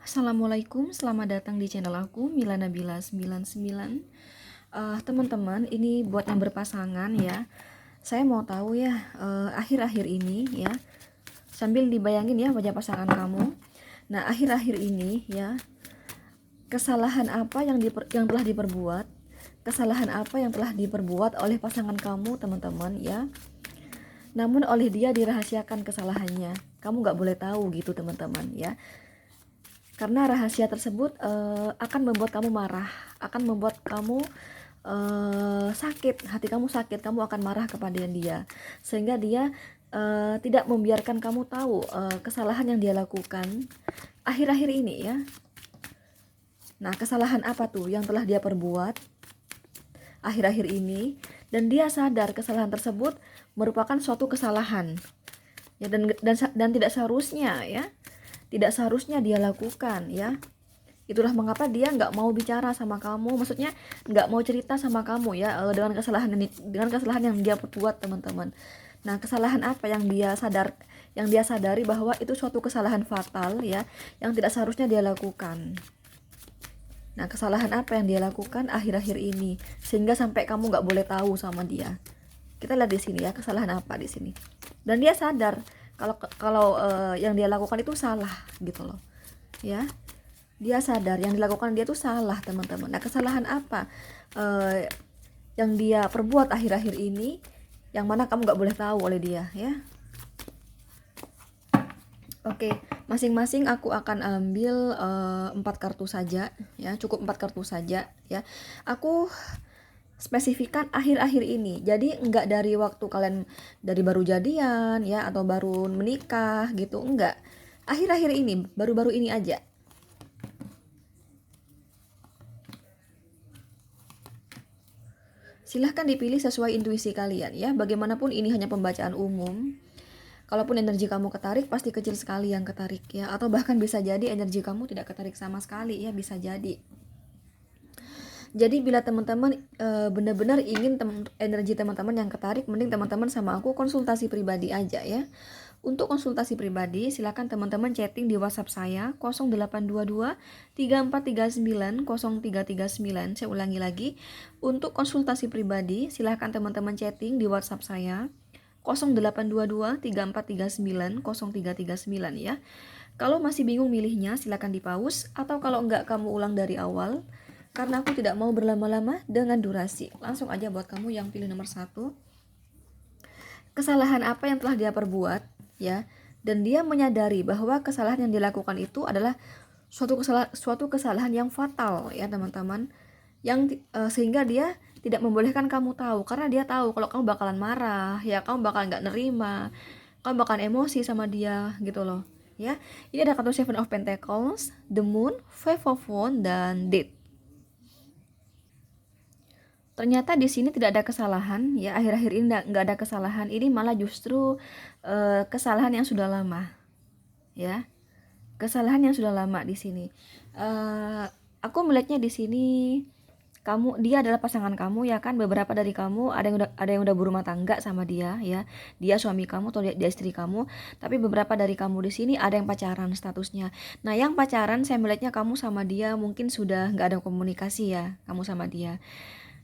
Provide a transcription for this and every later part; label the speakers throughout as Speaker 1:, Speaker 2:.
Speaker 1: Assalamualaikum, selamat datang di channel aku Mila Nabila 99. Teman-teman, ini buat yang berpasangan ya. Saya mau tahu ya, akhir-akhir ini ya, sambil dibayangin ya wajah pasangan kamu. Nah, akhir-akhir ini ya, kesalahan apa yang telah diperbuat? Kesalahan apa yang telah diperbuat oleh pasangan kamu, teman-teman ya? Namun oleh dia dirahasiakan kesalahannya. Kamu nggak boleh tahu gitu, teman-teman ya. Karena rahasia tersebut akan membuat kamu marah, akan membuat kamu sakit, hati kamu sakit, kamu akan marah kepada dia, sehingga dia tidak membiarkan kamu tahu kesalahan yang dia lakukan akhir-akhir ini ya. Nah, kesalahan apa tuh yang telah dia perbuat akhir-akhir ini, dan dia sadar kesalahan tersebut merupakan suatu kesalahan ya, dan tidak seharusnya ya, tidak seharusnya dia lakukan ya. Itulah mengapa dia nggak mau bicara sama kamu, maksudnya nggak mau cerita sama kamu ya, dengan kesalahan yang dia perbuat, teman-teman. Nah, kesalahan apa yang dia sadari bahwa itu suatu kesalahan fatal ya, yang tidak seharusnya dia lakukan. Nah, kesalahan apa yang dia lakukan akhir-akhir ini sehingga sampai kamu nggak boleh tahu sama dia? Kita lihat di sini ya, kesalahan apa di sini. Dan dia sadar kalau yang dia lakukan itu salah gitu loh ya. Dia sadar yang dilakukan dia tuh salah, teman-teman. Nah, kesalahan apa yang dia perbuat akhir-akhir ini, yang mana kamu nggak boleh tahu oleh dia ya. Oke, masing-masing aku akan ambil 4 kartu saja ya, cukup 4 kartu saja ya. Aku spesifikkan akhir-akhir ini, jadi enggak dari waktu kalian dari baru jadian ya, atau baru menikah gitu, enggak. Akhir-akhir ini, baru-baru ini aja. Silahkan dipilih sesuai intuisi kalian ya. Bagaimanapun ini hanya pembacaan umum. Kalaupun energi kamu ketarik, pasti kecil sekali yang ketarik ya. Atau bahkan bisa jadi energi kamu tidak ketarik sama sekali ya, bisa jadi. Jadi bila teman-teman benar-benar ingin energi teman-teman yang ketarik, mending teman-teman sama aku konsultasi pribadi aja ya. Untuk konsultasi pribadi, silakan teman-teman chatting di WhatsApp saya 0822 3439 0339. Saya ulangi lagi. Untuk konsultasi pribadi, silakan teman-teman chatting di WhatsApp saya 0822 3439 0339 ya. Kalau masih bingung milihnya, silakan di pause, atau kalau enggak kamu ulang dari awal. Karena aku tidak mau berlama-lama dengan durasi. Langsung aja buat kamu yang pilih nomor 1. Kesalahan apa yang telah dia perbuat ya, dan dia menyadari bahwa kesalahan yang dilakukan itu adalah suatu kesalahan yang fatal ya, teman-teman, yang sehingga dia tidak membolehkan kamu tahu, karena dia tahu kalau kamu bakalan marah ya, kamu bakalan nggak nerima, kamu bakalan emosi sama dia gitu loh ya. Ini ada kartu Seven of Pentacles, The Moon, Five of Wands, dan Death. Ternyata di sini tidak ada kesalahan ya, akhir-akhir ini nggak ada kesalahan. Ini malah justru kesalahan yang sudah lama ya, kesalahan yang sudah lama di sini. Aku melihatnya di sini, dia adalah pasangan kamu ya kan. Beberapa dari kamu ada yang udah berumah tangga sama dia ya, dia suami kamu atau dia istri kamu. Tapi beberapa dari kamu di sini ada yang pacaran statusnya. Nah, yang pacaran saya melihatnya kamu sama dia mungkin sudah nggak ada komunikasi ya, kamu sama dia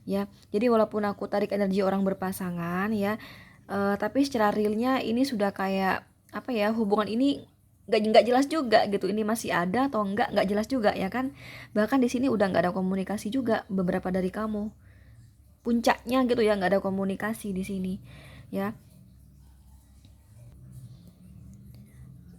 Speaker 1: ya. Jadi walaupun aku tarik energi orang berpasangan ya, tapi secara realnya ini sudah kayak apa ya, hubungan ini nggak jelas juga gitu. Ini masih ada atau nggak jelas juga ya kan. Bahkan di sini udah nggak ada komunikasi juga beberapa dari kamu. Puncaknya gitu ya, nggak ada komunikasi di sini ya.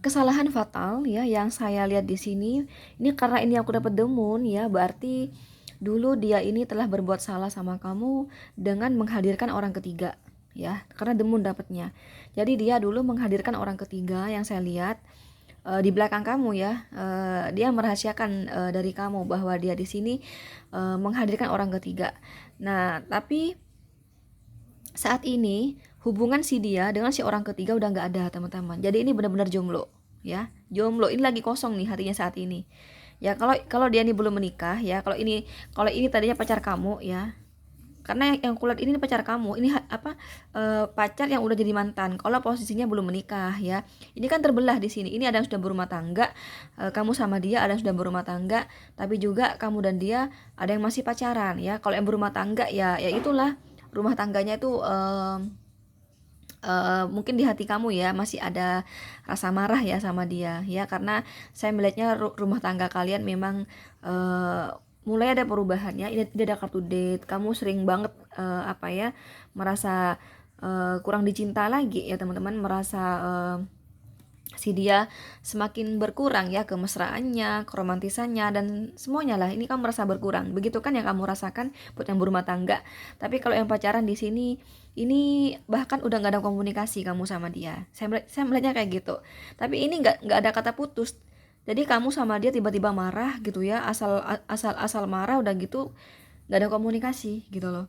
Speaker 1: Kesalahan fatal ya yang saya lihat di sini, ini karena ini aku dapat The Moon ya, berarti dulu dia ini telah berbuat salah sama kamu dengan menghadirkan orang ketiga ya, karena The Moon dapatnya. Jadi dia dulu menghadirkan orang ketiga yang saya lihat di belakang kamu ya. Dia merahasiakan dari kamu bahwa dia di sini menghadirkan orang ketiga. Nah, tapi saat ini hubungan si dia dengan si orang ketiga udah nggak ada, teman-teman. Jadi ini benar-benar jomblo ya, jomblo. Ini lagi kosong nih hatinya saat ini ya. Kalau dia ini belum menikah ya, kalau ini tadinya pacar kamu ya, Karena yang kulihat ini pacar kamu, ini pacar yang udah jadi mantan. Kalau posisinya belum menikah ya. Ini kan terbelah di sini. Ini ada yang sudah berumah tangga, kamu sama dia ada yang sudah berumah tangga, tapi juga kamu dan dia ada yang masih pacaran ya. Kalau yang berumah tangga ya itulah rumah tangganya itu mungkin di hati kamu ya masih ada rasa marah ya sama dia ya, karena saya melihatnya rumah tangga kalian memang mulai ada perubahan ya. Ini ada kartu date, kamu sering banget merasa kurang dicinta lagi ya teman-teman, merasa si dia semakin berkurang ya kemesraannya, keromantisannya, dan semuanya lah. Ini kamu merasa berkurang. Begitu kan yang kamu rasakan buat yang berumah tangga. Tapi kalau yang pacaran di sini, ini bahkan udah nggak ada komunikasi kamu sama dia. Saya melihatnya kayak gitu. Tapi ini nggak ada kata putus. Jadi kamu sama dia tiba-tiba marah gitu ya, asal marah udah gitu nggak ada komunikasi gitu loh.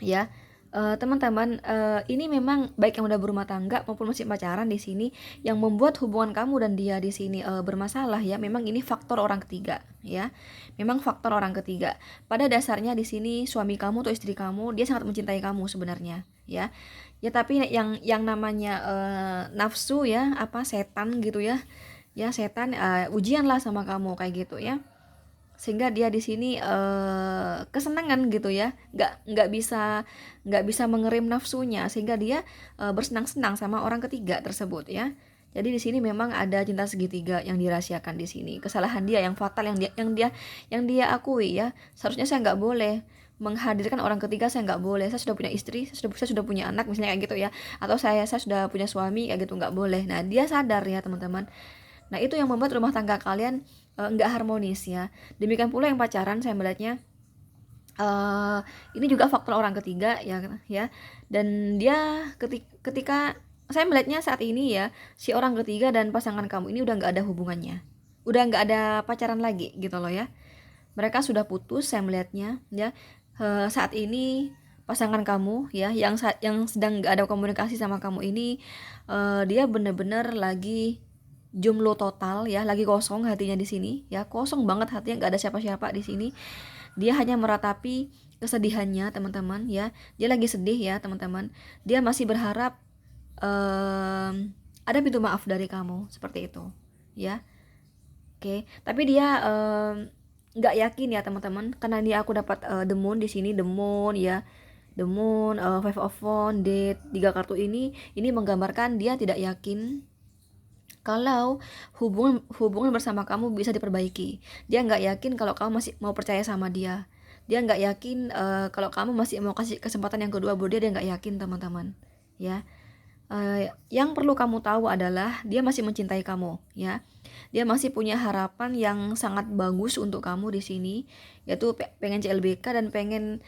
Speaker 1: Ya, teman-teman, ini memang baik yang udah berumah tangga maupun masih pacaran di sini, yang membuat hubungan kamu dan dia di sini bermasalah ya. Memang ini faktor orang ketiga ya. Memang faktor orang ketiga. Pada dasarnya di sini suami kamu atau istri kamu dia sangat mencintai kamu sebenarnya ya. Ya tapi yang namanya nafsu ya, setan gitu ya. Ya setan ujian lah sama kamu kayak gitu ya, sehingga dia di sini kesenangan gitu ya, nggak bisa mengerim nafsunya, sehingga dia bersenang-senang sama orang ketiga tersebut ya. Jadi di sini memang ada cinta segitiga yang dirahasiakan di sini, kesalahan dia yang fatal yang dia akui ya. Seharusnya saya nggak boleh menghadirkan orang ketiga, saya nggak boleh, saya sudah punya istri, saya sudah punya anak misalnya kayak gitu ya, atau saya sudah punya suami kayak gitu, nggak boleh. Nah dia sadar ya teman-teman. Nah itu yang membuat rumah tangga kalian nggak harmonis ya. Demikian pula yang pacaran, saya melihatnya ini juga faktor orang ketiga ya. Dan dia ketika saya melihatnya saat ini ya, si orang ketiga dan pasangan kamu ini udah nggak ada hubungannya, udah nggak ada pacaran lagi gitu loh ya. Mereka sudah putus, saya melihatnya ya. Saat ini pasangan kamu ya yang sedang nggak ada komunikasi sama kamu ini, dia bener-bener lagi jomblo total ya, lagi kosong hatinya di sini ya, kosong banget hatinya, nggak ada siapa-siapa di sini. Dia hanya meratapi kesedihannya teman-teman ya, dia lagi sedih ya teman-teman. Dia masih berharap ada pintu maaf dari kamu seperti itu ya. Oke, tapi dia nggak yakin ya teman-teman, karena ini aku dapat the moon di sini, the moon ya, the moon, five of wands, date, 3 kartu ini menggambarkan dia tidak yakin kalau hubungan bersama kamu bisa diperbaiki. Dia nggak yakin kalau kamu masih mau percaya sama dia. Dia nggak yakin kalau kamu masih mau kasih kesempatan yang kedua buat dia. Dia nggak yakin teman-teman ya. Yang perlu kamu tahu adalah dia masih mencintai kamu ya. Dia masih punya harapan yang sangat bagus untuk kamu di sini, yaitu pengen CLBK dan pengen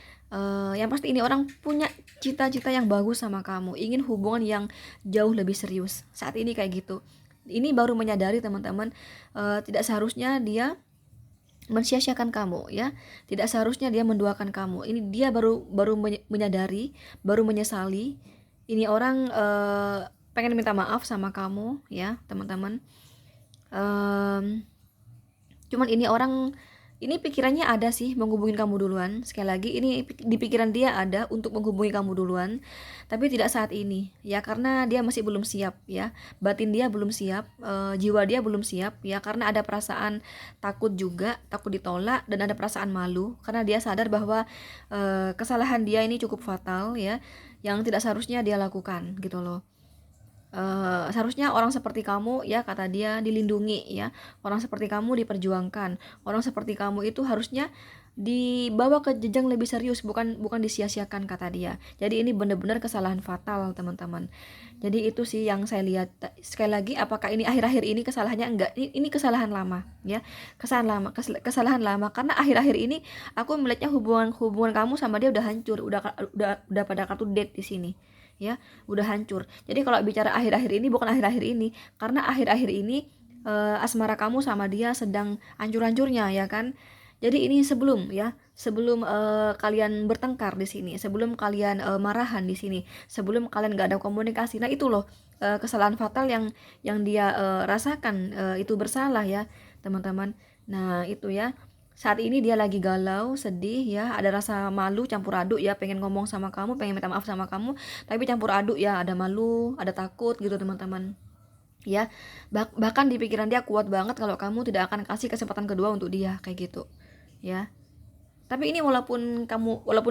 Speaker 1: yang pasti ini orang punya cita-cita yang bagus sama kamu, ingin hubungan yang jauh lebih serius. Saat ini kayak gitu. Ini baru menyadari teman-teman, tidak seharusnya dia mensia-siakan kamu ya, tidak seharusnya dia menduakan kamu. Ini dia baru menyadari, baru menyesali. Ini orang pengen minta maaf sama kamu ya teman-teman. Cuman ini orang ini pikirannya ada sih menghubungi kamu duluan. Sekali lagi ini di pikiran dia ada untuk menghubungi kamu duluan, tapi tidak saat ini ya, karena dia masih belum siap ya. Batin dia belum siap, jiwa dia belum siap ya, karena ada perasaan takut juga, takut ditolak, dan ada perasaan malu karena dia sadar bahwa kesalahan dia ini cukup fatal ya, yang tidak seharusnya dia lakukan gitu loh. Seharusnya orang seperti kamu ya, kata dia, dilindungi ya, orang seperti kamu diperjuangkan, orang seperti kamu itu harusnya dibawa ke jenjang lebih serius, bukan disia-siakan, kata dia. Jadi ini benar-benar kesalahan fatal teman-teman. Jadi itu sih yang saya lihat. Sekali lagi, apakah ini akhir-akhir ini kesalahannya? Enggak, ini kesalahan lama ya, kesalahan lama karena akhir-akhir ini aku melihatnya hubungan kamu sama dia udah hancur, udah pada kartu date di sini ya, udah hancur. Jadi kalau bicara akhir-akhir ini, bukan akhir-akhir ini, karena akhir-akhir ini asmara kamu sama dia sedang hancur-hancurnya ya kan. Jadi ini sebelum kalian bertengkar di sini, sebelum kalian marahan di sini, sebelum kalian gak ada komunikasi. Nah itu loh kesalahan fatal yang dia rasakan, itu bersalah ya teman-teman. Nah itu ya, Saat ini dia lagi galau, sedih ya, ada rasa malu campur aduk ya, pengen ngomong sama kamu, pengen minta maaf sama kamu, tapi campur aduk ya, ada malu, ada takut gitu teman-teman. Ya, bahkan di pikiran dia kuat banget kalau kamu tidak akan kasih kesempatan kedua untuk dia kayak gitu. Ya. Tapi ini walaupun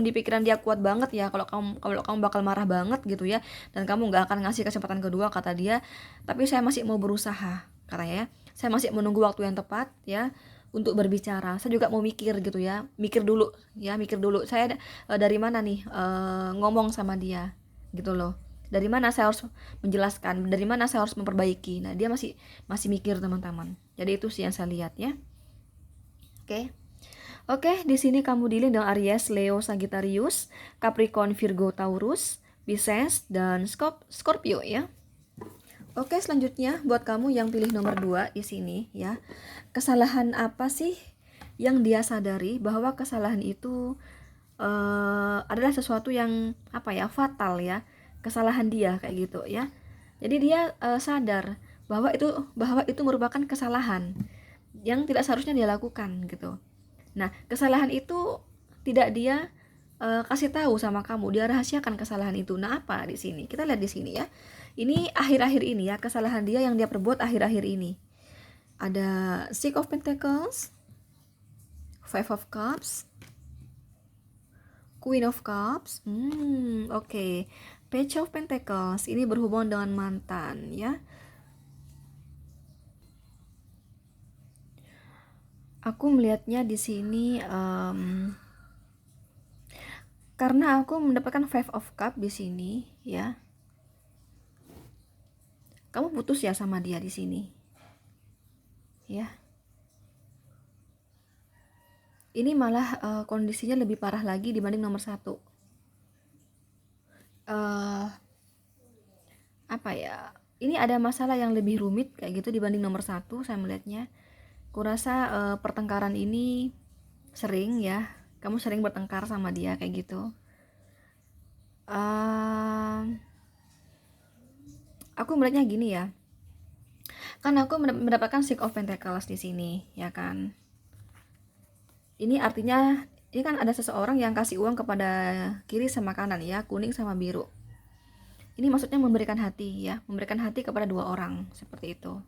Speaker 1: di pikiran dia kuat banget ya, kalau kamu bakal marah banget gitu ya, dan kamu nggak akan ngasih kesempatan kedua kata dia, tapi saya masih mau berusaha katanya ya. Saya masih menunggu waktu yang tepat ya untuk berbicara. Saya juga mau mikir gitu ya, mikir dulu ya, mikir dulu. Saya dari mana nih ngomong sama dia gitu loh. Dari mana saya harus menjelaskan, dari mana saya harus memperbaiki. Nah, dia masih masih mikir teman-teman. Jadi itu sih yang saya lihat ya. Oke. Oke, di sini kamu dealing dengan Aries, Leo, Sagittarius, Capricorn, Virgo, Taurus, Pisces, dan Scorpio ya. Oke, selanjutnya buat kamu yang pilih nomor 2 di sini ya. Kesalahan apa sih yang dia sadari bahwa kesalahan itu adalah sesuatu yang fatal ya. Kesalahan dia kayak gitu ya. Jadi dia sadar bahwa itu merupakan kesalahan yang tidak seharusnya dia lakukan gitu. Nah, kesalahan itu tidak dia kasih tahu sama kamu, dia rahasiakan kesalahan itu. Nah, apa di sini? Kita lihat di sini ya. Ini akhir-akhir ini ya, kesalahan dia yang dia perbuat akhir-akhir ini. Ada Six of Pentacles, Five of Cups, Queen of Cups. Oke. Page of Pentacles ini berhubungan dengan mantan ya. Aku melihatnya di sini karena aku mendapatkan Five of Cup di sini ya. Kamu putus ya sama dia di sini. Ya. Ini malah kondisinya lebih parah lagi dibanding nomor 1. Ini ada masalah yang lebih rumit kayak gitu dibanding nomor 1 saya melihatnya. Kurasa pertengkaran ini sering ya. Kamu sering bertengkar sama dia kayak gitu. Aku melihatnya gini ya. Kan aku mendapatkan Six of Pentacles di sini, ya kan. Ini artinya ini kan ada seseorang yang kasih uang kepada kiri sama kanan ya, kuning sama biru. Ini maksudnya memberikan hati ya, memberikan hati kepada 2 orang seperti itu.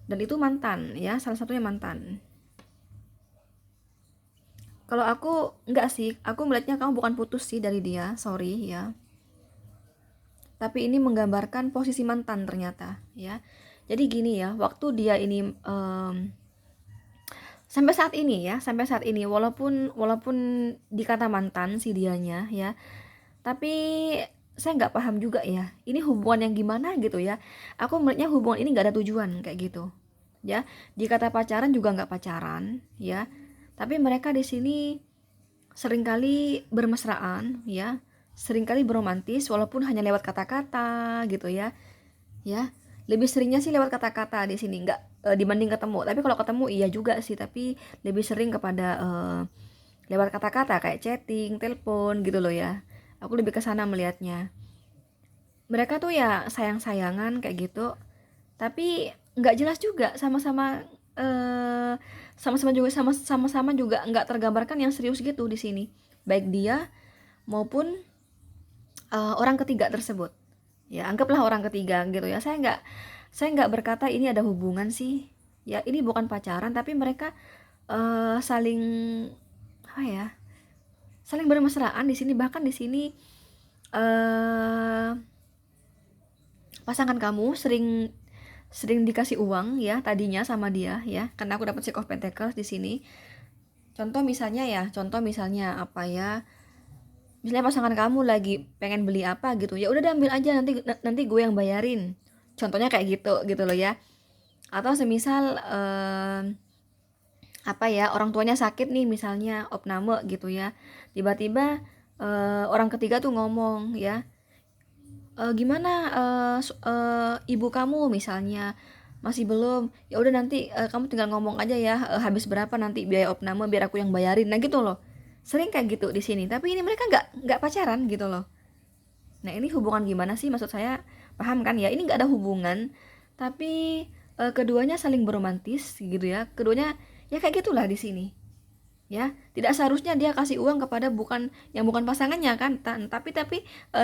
Speaker 1: Dan itu mantan ya, salah satunya mantan. Kalau aku enggak sih, aku melihatnya kamu bukan putus sih dari dia, sorry ya. Tapi ini menggambarkan posisi mantan ternyata ya. Jadi gini ya, waktu dia ini sampai saat ini walaupun dikata mantan si dianya ya, tapi saya nggak paham juga ya, ini hubungan yang gimana gitu ya. Aku melihatnya hubungan ini nggak ada tujuan kayak gitu ya. Dikata pacaran juga nggak pacaran ya, tapi mereka di sini seringkali bermesraan ya, seringkali beromantis walaupun hanya lewat kata-kata gitu ya. Lebih seringnya sih lewat kata-kata di sini, nggak dibanding ketemu. Tapi kalau ketemu iya juga sih, tapi lebih sering kepada lewat kata-kata kayak chatting, telepon gitu loh ya. Aku lebih ke sana melihatnya. Mereka tuh ya sayang-sayangan kayak gitu, tapi nggak jelas juga sama-sama sama-sama juga nggak tergambarkan yang serius gitu di sini. Baik dia maupun orang ketiga tersebut. Ya, anggaplah orang ketiga gitu ya. Saya nggak berkata ini ada hubungan sih. Ya, ini bukan pacaran tapi mereka saling saling bermesraan di sini. Bahkan di sini pasangan kamu sering dikasih uang ya tadinya sama dia ya. Karena aku dapat Six of Pentacles di sini. Contoh misalnya misalnya pasangan kamu lagi pengen beli apa gitu, ya udah diambil aja, nanti gue yang bayarin, contohnya kayak gitu loh ya. Atau semisal orang tuanya sakit nih, misalnya opname gitu ya, tiba-tiba orang ketiga tuh ngomong ya, gimana ibu kamu misalnya masih belum, ya udah nanti kamu tinggal ngomong aja ya, habis berapa nanti biaya opname biar aku yang bayarin. Nah gitu loh, sering kayak gitu di sini. Tapi ini mereka nggak pacaran gitu loh. Nah ini hubungan gimana sih, maksud saya paham kan ya, ini nggak ada hubungan tapi keduanya saling beromantis gitu ya, keduanya ya kayak gitulah di sini ya. Tidak seharusnya dia kasih uang kepada bukan pasangannya kan, tapi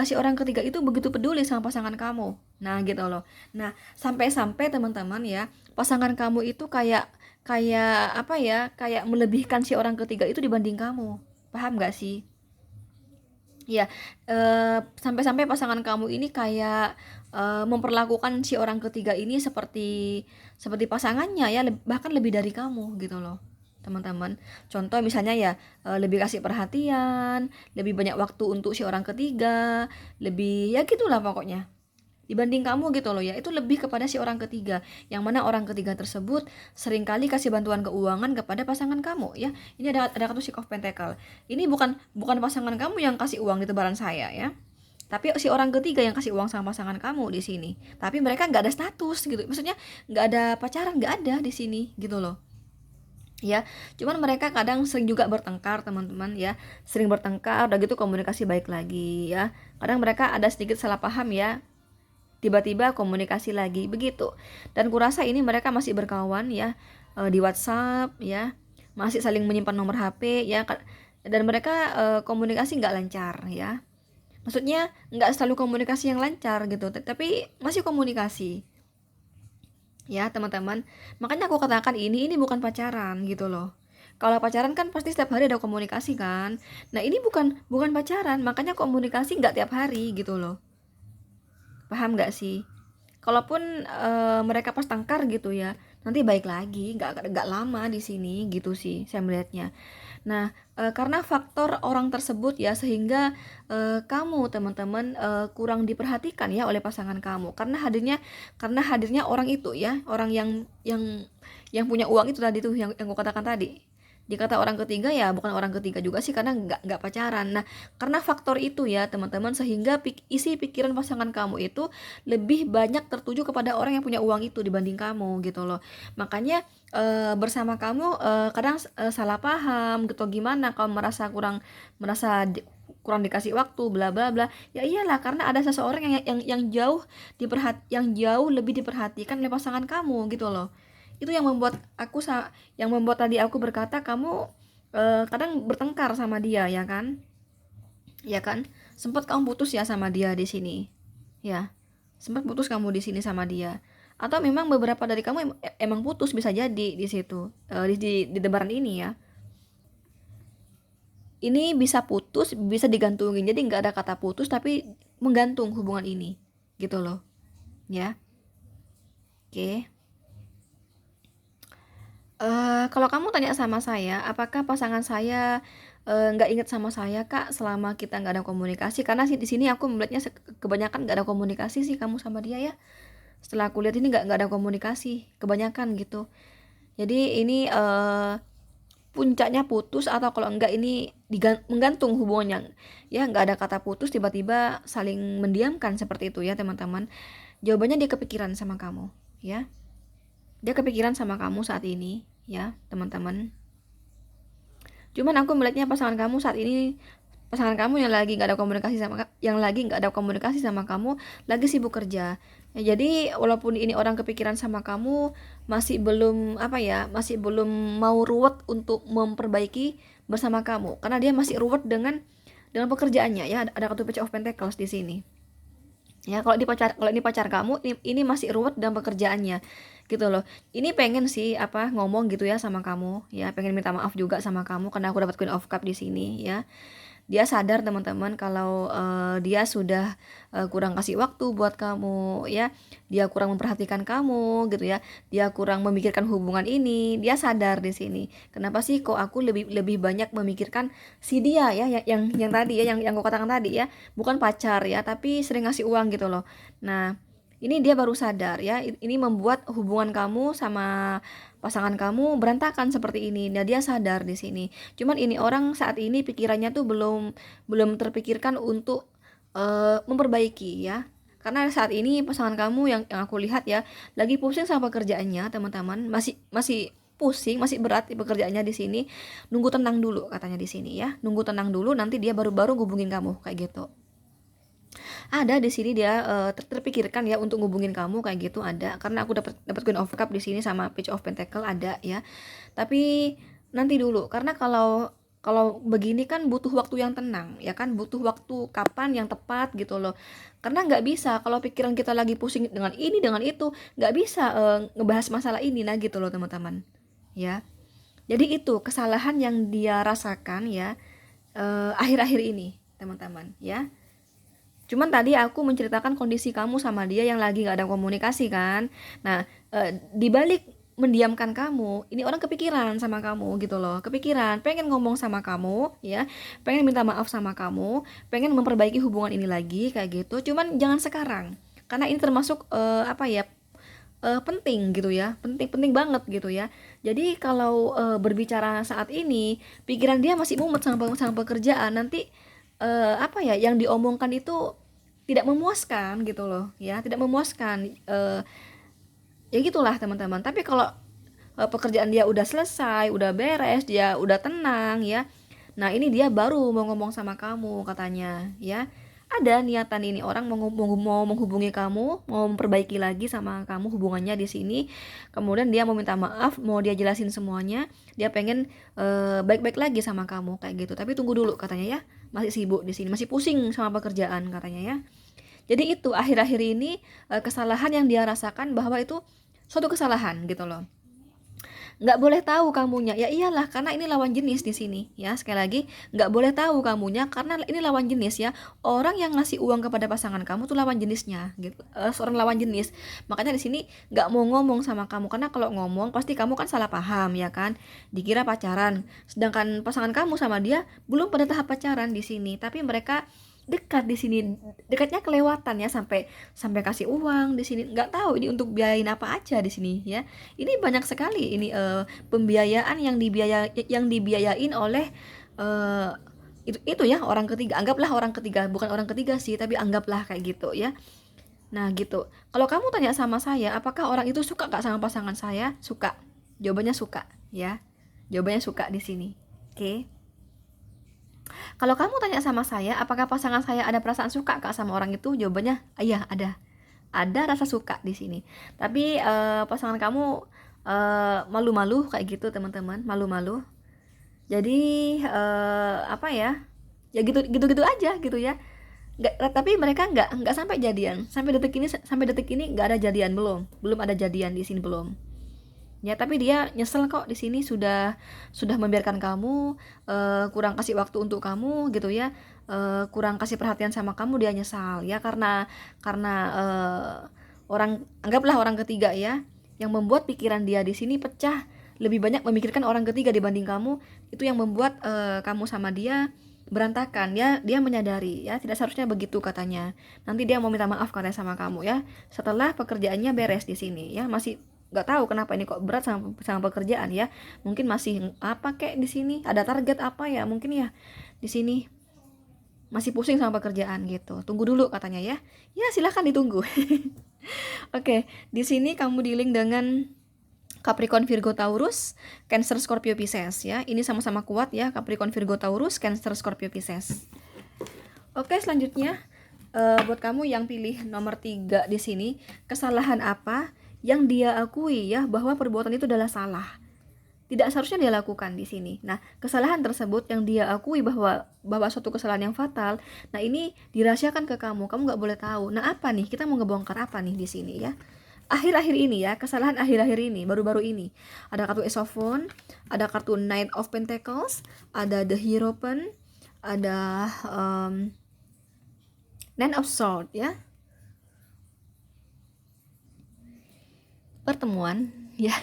Speaker 1: si orang ketiga itu begitu peduli sama pasangan kamu. Nah gitu loh. Nah sampai-sampai teman-teman ya, pasangan kamu itu kayak kayak apa ya, kayak melebihkan si orang ketiga itu dibanding kamu. Paham gak sih? Ya, sampai-sampai pasangan kamu ini kayak memperlakukan si orang ketiga ini seperti seperti pasangannya ya, bahkan lebih dari kamu gitu loh, teman-teman. Contoh misalnya ya, lebih kasih perhatian, lebih banyak waktu untuk si orang ketiga, lebih ya gitulah pokoknya dibanding kamu gitu loh ya. Itu lebih kepada si orang ketiga, yang mana orang ketiga tersebut seringkali kasih bantuan keuangan kepada pasangan kamu ya. Ini ada kartu Six of Pentacle. Ini bukan pasangan kamu yang kasih uang di tebaran saya ya, tapi si orang ketiga yang kasih uang sama pasangan kamu di sini. Tapi mereka nggak ada status gitu, maksudnya nggak ada pacaran, nggak ada di sini gitu loh ya. Cuman mereka kadang sering juga bertengkar teman-teman ya, sering bertengkar udah gitu komunikasi baik lagi ya. Kadang mereka ada sedikit salah paham ya, tiba-tiba komunikasi lagi begitu. Dan kurasa ini mereka masih berkawan ya, di WhatsApp ya, masih saling menyimpan nomor HP ya, dan mereka komunikasi nggak lancar ya. Maksudnya nggak selalu komunikasi yang lancar gitu, tapi masih komunikasi ya teman-teman. Makanya aku katakan ini bukan pacaran gitu loh. Kalau pacaran kan pasti setiap hari ada komunikasi kan. Nah ini bukan pacaran, makanya komunikasi nggak tiap hari gitu loh. Paham nggak sih? Kalaupun mereka pas tangkar gitu ya, nanti baik lagi, nggak lama di sini gitu sih saya melihatnya. Nah, karena faktor orang tersebut ya, sehingga kamu teman-teman kurang diperhatikan ya oleh pasangan kamu, karena hadirnya orang itu ya, orang yang punya uang itu tadi tuh, yang aku katakan tadi. Dikata orang ketiga ya bukan orang ketiga juga sih, karena nggak pacaran. Nah karena faktor itu ya teman-teman, sehingga isi pikiran pasangan kamu itu lebih banyak tertuju kepada orang yang punya uang itu dibanding kamu gitu loh. Makanya bersama kamu kadang salah paham gitu, gimana kamu kurang dikasih waktu bla bla bla. Ya iyalah, karena ada seseorang yang jauh lebih diperhatikan oleh pasangan kamu gitu loh. Itu yang membuat tadi aku berkata kamu kadang bertengkar sama dia ya kan, ya kan. Sempat kamu putus ya sama dia di sini ya, sempat putus kamu di sini sama dia, atau memang beberapa dari kamu emang putus, bisa jadi di situ, di debaran ini ya. Ini bisa putus, bisa digantungin, jadi nggak ada kata putus tapi menggantung hubungan ini gitu loh ya. Oke. Kalau kamu tanya sama saya, apakah pasangan saya nggak inget sama saya kak selama kita nggak ada komunikasi? Karena sih di sini aku melihatnya kebanyakan nggak ada komunikasi sih kamu sama dia ya. Setelah aku lihat ini nggak ada komunikasi, kebanyakan gitu. Jadi ini puncaknya putus, atau kalau enggak ini menggantung hubungannya. Ya nggak ada kata putus, tiba-tiba saling mendiamkan seperti itu ya teman-teman. Jawabannya dia kepikiran sama kamu ya. Dia kepikiran sama kamu saat ini ya teman-teman. Cuman aku melihatnya pasangan kamu yang lagi nggak ada komunikasi sama kamu, lagi sibuk kerja ya. Jadi walaupun ini orang kepikiran sama kamu, masih belum mau ruwet untuk memperbaiki bersama kamu, karena dia masih ruwet dengan pekerjaannya ya. Ada kartu Page of Pentacles di sini ya. Kalau ini pacar kamu, ini masih ruwet dalam pekerjaannya gitu loh. Ini pengen sih ngomong gitu ya sama kamu ya, pengen minta maaf juga sama kamu karena aku dapat Queen of Cup di sini ya. Dia sadar teman-teman kalau dia sudah kurang kasih waktu buat kamu ya, dia kurang memperhatikan kamu gitu ya, dia kurang memikirkan hubungan ini. Dia sadar di sini, kenapa sih kok aku lebih banyak memikirkan si dia ya, yang tadi ya, yang aku katakan tadi ya, bukan pacar ya, tapi sering ngasih uang gitu loh. Nah ini dia baru sadar ya, ini membuat hubungan kamu sama pasangan kamu berantakan seperti ini. Nah dia sadar di sini. Cuman ini orang saat ini pikirannya tuh belum terpikirkan untuk memperbaiki ya. Karena saat ini pasangan kamu yang aku lihat ya, lagi pusing sama pekerjaannya teman-teman, masih pusing, masih berat di pekerjaannya di sini. Nunggu tenang dulu katanya di sini ya, nunggu tenang dulu, nanti dia baru hubungin kamu kayak gitu. Ada di sini dia terpikirkan ya untuk ngubungin kamu kayak gitu, ada, karena aku dapat Queen of Cup di sini sama Page of Pentacle ada ya. Tapi nanti dulu, karena kalau begini kan butuh waktu yang tenang ya kan, butuh waktu kapan yang tepat gitu loh. Karena nggak bisa kalau pikiran kita lagi pusing dengan ini dengan itu, nggak bisa ngebahas masalah ini nah gitu loh teman-teman ya. Jadi itu kesalahan yang dia rasakan ya akhir-akhir ini teman-teman ya. Cuman tadi aku menceritakan kondisi kamu sama dia yang lagi gak ada komunikasi kan. Nah, dibalik mendiamkan kamu, ini orang kepikiran sama kamu gitu loh. Kepikiran, pengen ngomong sama kamu ya, pengen minta maaf sama kamu, pengen memperbaiki hubungan ini lagi kayak gitu. Cuman jangan sekarang. Karena ini termasuk apa ya? Penting gitu ya, penting banget gitu ya. Jadi kalau berbicara saat ini, pikiran dia masih mumet sama pekerjaan, nanti apa ya yang diomongkan itu tidak memuaskan gitu loh ya, tidak memuaskan ya gitulah teman-teman. Tapi kalau pekerjaan dia udah selesai, udah beres, dia udah tenang ya, nah ini dia baru mau ngomong sama kamu katanya ya. Ada niatan ini orang mau menghubungi kamu, mau memperbaiki lagi sama kamu hubungannya di sini. Kemudian dia mau minta maaf, mau dia jelasin semuanya. Dia pengen baik-baik lagi sama kamu kayak gitu. Tapi tunggu dulu katanya ya. Masih sibuk di sini, masih pusing sama pekerjaan katanya ya. Jadi itu akhir-akhir ini kesalahan yang dia rasakan bahwa itu suatu kesalahan gitu loh. Nggak boleh tahu kamunya, ya iyalah karena ini lawan jenis di sini ya. Sekali lagi nggak boleh tahu kamunya karena ini lawan jenis ya. Orang yang ngasih uang kepada pasangan kamu tuh lawan jenisnya gitu, seorang lawan jenis. Makanya di sini nggak mau ngomong sama kamu karena kalau ngomong pasti kamu kan salah paham ya kan, dikira pacaran. Sedangkan pasangan kamu sama dia belum pada tahap pacaran di sini, tapi mereka dekat di sini. Dekatnya kelewatan ya, sampai sampai kasih uang di sini. Nggak tahu ini untuk biayain apa aja di sini ya. Ini banyak sekali ini pembiayaan yang dibiayain oleh eh, itu ya orang ketiga. Anggaplah orang ketiga, bukan orang ketiga sih, tapi anggaplah kayak gitu ya. Nah gitu. Kalau kamu tanya sama saya, apakah orang itu suka gak sama pasangan saya? Suka. Jawabannya suka ya. Jawabannya suka di sini. Oke. Kalau kamu tanya sama saya, apakah pasangan saya ada perasaan suka kak sama orang itu? Jawabannya, iya ada. Ada rasa suka di sini. Tapi pasangan kamu malu-malu kayak gitu teman-teman, malu-malu. Jadi apa ya? Ya gitu aja gitu ya. Tapi mereka nggak sampai jadian. Sampai detik ini nggak ada jadian, belum ada jadian di sini belum. Ya, tapi dia nyesel kok di sini sudah membiarkan kamu kurang kasih waktu untuk kamu gitu ya. Kurang kasih perhatian sama kamu, dia nyesal ya karena anggaplah orang ketiga ya yang membuat pikiran dia di sini pecah, lebih banyak memikirkan orang ketiga dibanding kamu. Itu yang membuat kamu sama dia berantakan ya. Dia menyadari ya tidak seharusnya begitu katanya. Nanti dia mau minta maaf katanya sama kamu ya setelah pekerjaannya beres di sini ya. Masih nggak tahu kenapa ini kok berat sama pekerjaan ya. Mungkin masih apa kayak di sini ada target apa ya, mungkin ya di sini masih pusing sama pekerjaan gitu. Tunggu dulu katanya ya. Ya silahkan ditunggu. Oke, di sini kamu dealing dengan Capricorn, Virgo, Taurus, Cancer, Scorpio, Pisces ya. Ini sama-sama kuat ya, Capricorn, Virgo, Taurus, Cancer, Scorpio, Pisces. Oke, selanjutnya buat kamu yang pilih nomor 3 di sini, kesalahan apa yang dia akui ya bahwa perbuatan itu adalah salah. Tidak seharusnya dia lakukan di sini. Nah, kesalahan tersebut yang dia akui bahwa suatu kesalahan yang fatal, nah ini dirahasiakan ke kamu. Kamu nggak boleh tahu. Nah, apa nih? Kita mau ngebongkar apa nih di sini ya? Akhir-akhir ini ya, kesalahan akhir-akhir ini, baru-baru ini. Ada kartu Ace of Wands, ada kartu Knight of Pentacles, ada The Hierophant, ada Nine of Swords ya. Pertemuan ya.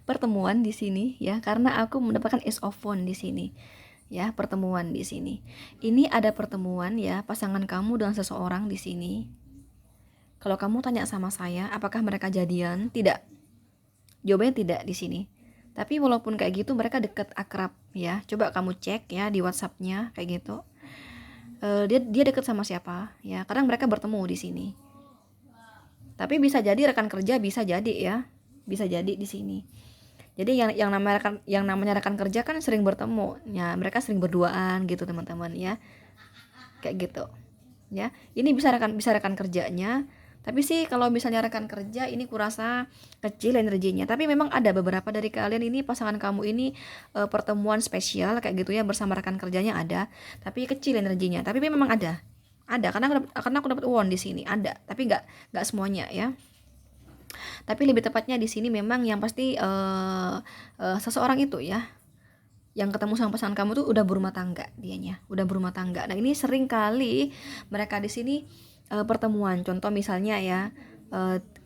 Speaker 1: Pertemuan di sini ya, karena aku mendapatkan Ace of Wands di sini. Ya, pertemuan di sini. Ini ada pertemuan ya, pasangan kamu dengan seseorang di sini. Kalau kamu tanya sama saya, apakah mereka jadian? Tidak. Jawabannya tidak di sini. Tapi walaupun kayak gitu, mereka dekat, akrab ya. Coba kamu cek ya di WhatsApp-nya kayak gitu. Dia dekat sama siapa ya? Kadang mereka bertemu di sini. Tapi bisa jadi rekan kerja, bisa jadi ya. Bisa jadi di sini. Jadi yang namanya rekan kerja kan sering bertemu. Ya, mereka sering berduaan gitu, teman-teman ya. Kayak gitu. Ya. Ini bisa rekan kerjanya, Tapi sih kalau misalnya rekan kerja ini kurasa kecil energinya. Tapi memang ada beberapa dari kalian ini, pasangan kamu ini pertemuan spesial kayak gitu ya bersama rekan kerjanya ada, tapi kecil energinya. Tapi memang ada. Ada karena aku dapat won di sini ada, tapi nggak semuanya ya. Tapi lebih tepatnya di sini memang yang pasti seseorang itu ya yang ketemu sama pasangan kamu tuh udah berumah tangga dianya, udah berumah tangga. Nah, ini sering kali mereka di sini pertemuan. Contoh misalnya ya,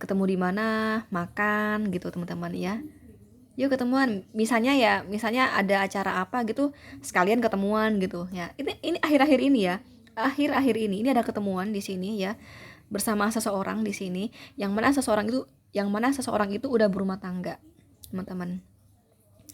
Speaker 1: ketemu di mana, makan gitu teman-teman ya. Yuk ketemuan. Misalnya ada acara apa gitu, sekalian ketemuan gitu ya. Ini akhir-akhir ini ya. Akhir-akhir ini ada ketemuan di sini ya bersama seseorang di sini yang mana seseorang itu udah berumah tangga, teman-teman.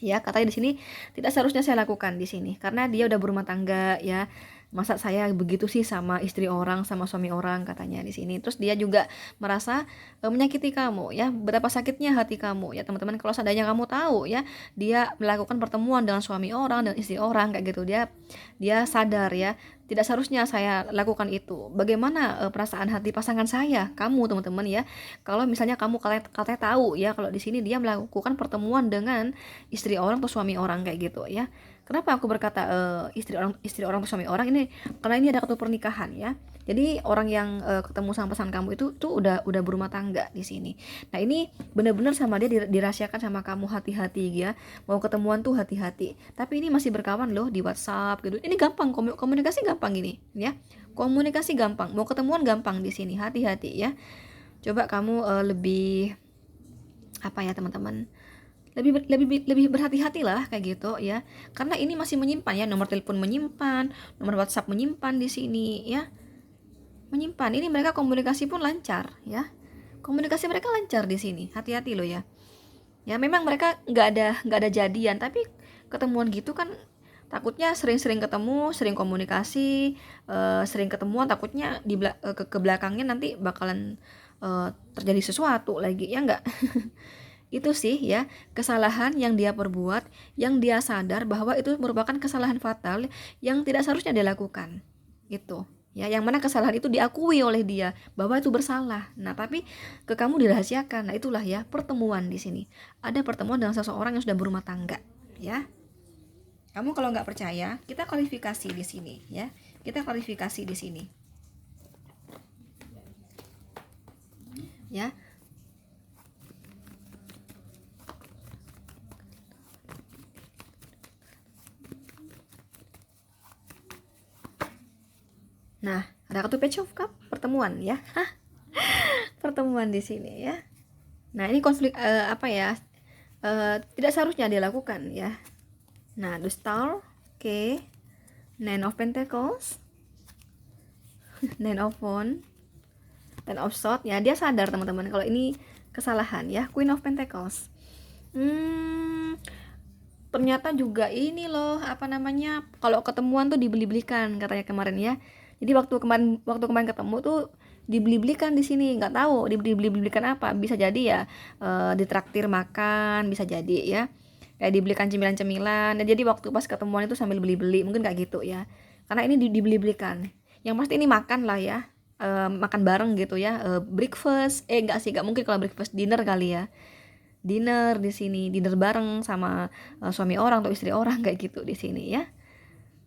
Speaker 1: Ya, katanya di sini tidak seharusnya saya lakukan di sini karena dia udah berumah tangga ya. Masa saya begitu sih sama istri orang, sama suami orang, katanya di sini. Terus dia juga merasa menyakiti kamu ya. Betapa sakitnya hati kamu ya, teman-teman. Kalau seandainya kamu tahu ya, dia melakukan pertemuan dengan suami orang dan istri orang kayak gitu, dia sadar ya, tidak seharusnya saya lakukan itu. Bagaimana perasaan hati pasangan saya, kamu teman-teman ya. Kalau misalnya kamu katanya tahu ya kalau di sini dia melakukan pertemuan dengan istri orang atau suami orang kayak gitu ya. Kenapa aku berkata istri orang atau suami orang ini? Karena ini ada kartu pernikahan ya. Jadi orang yang ketemu sama pasangan kamu itu tuh udah berumah tangga di sini. Nah, ini benar-benar sama dia dirahasiakan sama kamu, hati-hati ya. Mau ketemuan tuh hati-hati. Tapi ini masih berkawan loh di WhatsApp gitu. Ini gampang, komunikasi gampang gini ya. Komunikasi gampang, mau ketemuan gampang di sini. Hati-hati ya. Coba kamu lebih apa ya teman-teman? Lebih berhati-hatilah kayak gitu ya, karena ini masih menyimpan ya, nomor telepon menyimpan, nomor WhatsApp menyimpan di sini ya, menyimpan. Ini mereka komunikasi pun lancar ya, komunikasi mereka lancar di sini. Hati-hati loh ya. Ya memang mereka nggak ada jadian, tapi ketemuan gitu kan takutnya sering-sering ketemu, sering komunikasi, sering ketemuan, takutnya ke belakangnya nanti bakalan terjadi sesuatu lagi ya enggak. Itu sih ya, kesalahan yang dia perbuat, yang dia sadar bahwa itu merupakan kesalahan fatal yang tidak seharusnya dia lakukan. Itu ya, yang mana kesalahan itu diakui oleh dia bahwa itu bersalah. Nah, tapi ke kamu dirahasiakan. Nah, itulah ya pertemuan di sini. Ada pertemuan dengan seseorang yang sudah berumah tangga, ya. Kamu kalau nggak percaya, kita klarifikasi di sini ya. Kita klarifikasi di sini. Ya. Nah, ada kartu Page of Cup, pertemuan ya. Pertemuan di sini ya. Nah, ini konflik apa ya? Tidak seharusnya dia lakukan ya. Nah, the Star, oke. Nine of Pentacles. Nine of Wands. Ten of Swords ya, dia sadar teman-teman kalau ini kesalahan ya. Queen of Pentacles. Ternyata juga ini loh, apa namanya? Kalau ketemuan tuh dibeli-belikan katanya kemarin ya. Jadi waktu kemarin ketemu tuh dibeli-belikan di sini, nggak tahu dibeli-belikan apa. Bisa jadi ya ditraktir makan, bisa jadi ya. Kayak dibelikan cemilan-cemilan. Dan jadi waktu pas ketemuan itu sambil beli-beli, mungkin kayak gitu ya. Karena ini dibeli-belikan. Yang pasti ini makan lah ya. Makan bareng gitu ya. Breakfast, nggak mungkin kalau breakfast, dinner kali ya. Dinner di sini, dinner bareng sama suami orang atau istri orang kayak gitu di sini ya.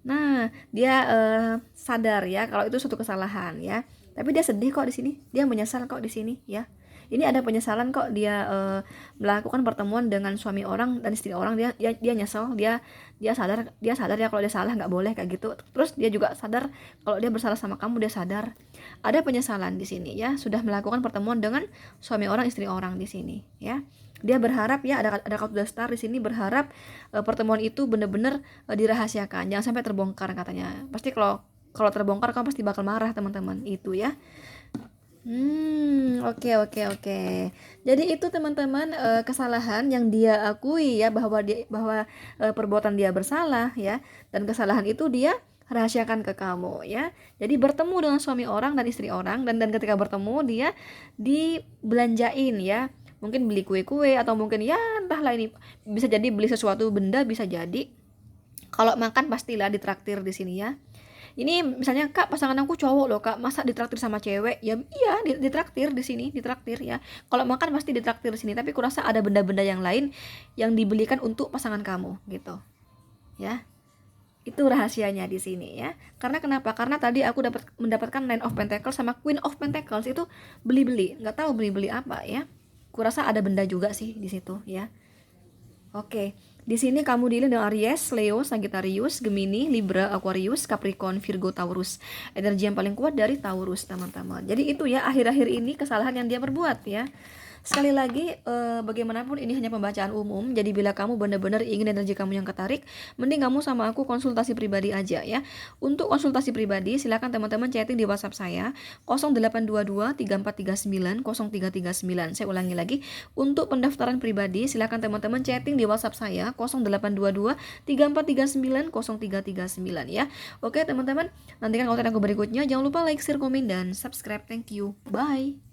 Speaker 1: Nah, dia sadar ya kalau itu suatu kesalahan ya. Tapi dia sedih kok di sini. Dia menyesal kok di sini ya. Ini ada penyesalan kok, dia melakukan pertemuan dengan suami orang dan istri orang. Dia nyesel, dia sadar ya kalau dia salah, nggak boleh kayak gitu. Terus dia juga sadar kalau dia bersalah sama kamu, dia sadar. Ada penyesalan di sini ya, sudah melakukan pertemuan dengan suami orang, istri orang di sini ya. Dia berharap ya, ada kartu The Star di sini, berharap pertemuan itu benar-benar dirahasiakan, jangan sampai terbongkar katanya. Pasti kalau terbongkar kamu pasti bakal marah teman-teman, itu ya. Oke. Jadi itu teman-teman kesalahan yang dia akui ya, bahwa perbuatan dia bersalah ya, dan kesalahan itu dia rahasiakan ke kamu ya. Jadi bertemu dengan suami orang dan istri orang, dan ketika bertemu dia dibelanjain ya. Mungkin beli kue-kue atau mungkin ya entahlah, ini bisa jadi beli sesuatu benda, bisa jadi. Kalau makan pastilah ditraktir di sini ya. Ini misalnya, Kak, pasangan aku cowok loh, Kak, masa ditraktir sama cewek? Ya iya, ditraktir di sini, ditraktir ya. Kalau makan pasti ditraktir di sini, tapi kurasa ada benda-benda yang lain yang dibelikan untuk pasangan kamu gitu. Ya. Itu rahasianya di sini ya. Karena kenapa? Karena tadi aku mendapatkan Nine of Pentacles sama Queen of Pentacles itu beli-beli, nggak tahu beli-beli apa ya. Kurasa ada benda juga sih di situ ya. Oke, di sini kamu dealing dengan Aries, Leo, Sagittarius, Gemini, Libra, Aquarius, Capricorn, Virgo, Taurus. Energi yang paling kuat dari Taurus, teman-teman. Jadi itu ya, akhir-akhir ini kesalahan yang dia perbuat ya. Sekali lagi, bagaimanapun ini hanya pembacaan umum. Jadi bila kamu benar-benar ingin energi kamu yang ketarik, mending kamu sama aku konsultasi pribadi aja ya. Untuk konsultasi pribadi, silakan teman-teman chatting di WhatsApp saya 0822 3439 0339. Saya ulangi lagi, untuk pendaftaran pribadi, silakan teman-teman chatting di WhatsApp saya 0822 3439 0339 ya. Oke teman-teman, nantikan konten aku berikutnya. Jangan lupa like, share, komen, dan subscribe. Thank you. Bye.